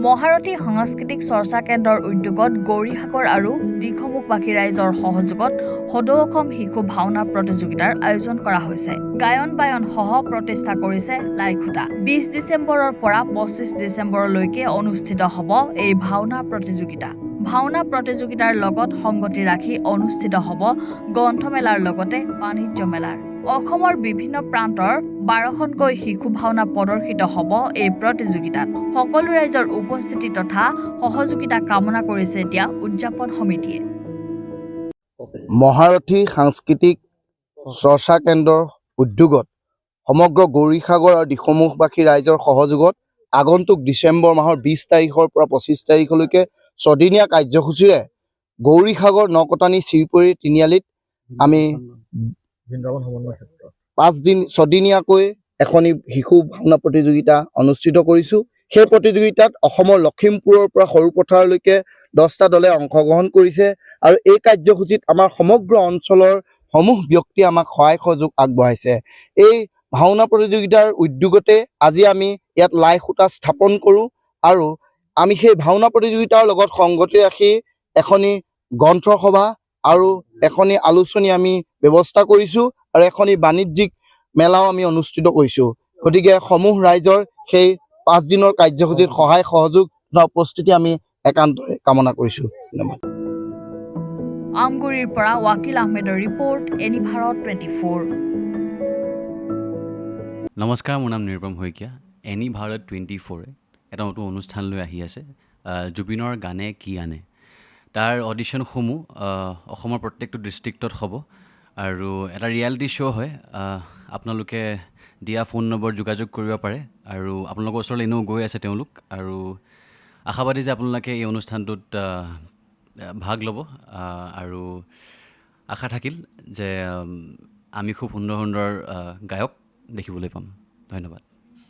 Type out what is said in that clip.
মহাৰথী সাংস্কৃতিক চৰ্চা কেন্দ্ৰৰ উদ্যোগত গৌৰীসাগৰ আৰু দিখমুখবাসী ৰাইজৰ সহযোগত সদৌ অসম শিশু ভাওনা প্ৰতিযোগিতাৰ আয়োজন কৰা হৈছে। গায়ন বায়ন সহ প্ৰতিষ্ঠা কৰিছে লাইখুটা। 20 ডিচেম্বৰৰ পৰা 25 ডিচেম্বৰলৈকে অনুষ্ঠিত হ'ব এই ভাওনা প্ৰতিযোগিতা। ভাওনা প্ৰতিযোগিতাৰ লগত সংগতি ৰাখি অনুষ্ঠিত হ'ব গ্ৰন্থমেলাৰ লগতে বাণিজ্য মেলাৰ। অসমৰ বিভিন্ন প্ৰান্তৰ 12খনকৈ শিশু ভাওনা প্ৰদৰ্শিত হ'ব এই প্ৰতিযোগিতাত। সকলো ৰাইজৰ উপস্থিতি তথা সহযোগিতা কামনা কৰিছে এতিয়া উদযাপন সমিতিয়ে। মহাৰথী সাংস্কৃতিক চৰ্চা কেন্দ্ৰৰ উদ্যোগত সমগ্ৰ গৌৰীসাগৰ আৰু দিখমুখবাসী ৰাইজৰ সহযোগত আগন্তুক ডিচেম্বৰ মাহৰ 20 তাৰিখৰ পৰা 25 তাৰিখলৈকে ছদিনীয়া কাৰ্যসূচীৰে গৌৰীসাগৰ নকটানী চিৰপৰি তিনিআলিত আমি ছদিনীয়াকৈ এখনি শিশু ভাওনা প্ৰতিযোগিতা অনুষ্ঠিত কৰিছোঁ। সেই প্ৰতিযোগিতাত অসমৰ লখিমপুৰৰ পৰা সৰুপথাৰলৈকে 10টা দলে অংশগ্ৰহণ কৰিছে আৰু এই কাৰ্যসূচীত আমাৰ সমগ্ৰ অঞ্চলৰ সমূহ ব্যক্তি আমাক সহায় সহযোগ আগবঢ়াইছে। এই ভাওনা প্ৰতিযোগিতাৰ উদ্যোগতে আজি আমি ইয়াত লাইখুটা স্থাপন কৰোঁ আৰু আমি সেই ভাওনা প্ৰতিযোগিতাৰ লগত সংগতি ৰাখি এখনি গ্ৰন্থসভা আৰু এখনি আলোচনী আমি ব্যৱস্থা কৰিছোঁ আৰু এখনি বাণিজ্যিক মেলাও আমি অনুষ্ঠিত কৰিছোঁ। গতিকে সমূহ ৰাইজৰ সেই 5 দিনৰ কাৰ্যসূচীত সহায় সহযোগ উপস্থিতি আমি একান্তই কামনা কৰিছোঁ। ধন্যবাদ। আমগুৰিৰ পৰা ৱাকিল আহমেদৰ ৰিপৰ্ট, এনি ভাৰত 24। নমস্কাৰ, মোৰ নাম নিৰুপম শইকীয়া। এনি ভাৰত 24 এটা নতুন অনুষ্ঠান লৈ আহি আছে, জুবিনৰ গানে কি আনে। তাৰ অডিশ্যনসমূহ অসমৰ প্ৰত্যেকটো ডিষ্ট্ৰিক্টত হ'ব আৰু এটা ৰিয়েলিটি শ্ব' হয়। আপোনালোকে দিয়া ফোন নম্বৰ যোগাযোগ কৰিব পাৰে আৰু আপোনালোকৰ ওচৰলৈ এনেও গৈ আছে তেওঁলোক, আৰু আশাবাদী যে আপোনালোকে এই অনুষ্ঠানটোত ভাগ ল'ব আৰু আশা থাকিল যে আমি খুব সুন্দৰ সুন্দৰ গায়ক দেখিবলৈ পাম। ধন্যবাদ।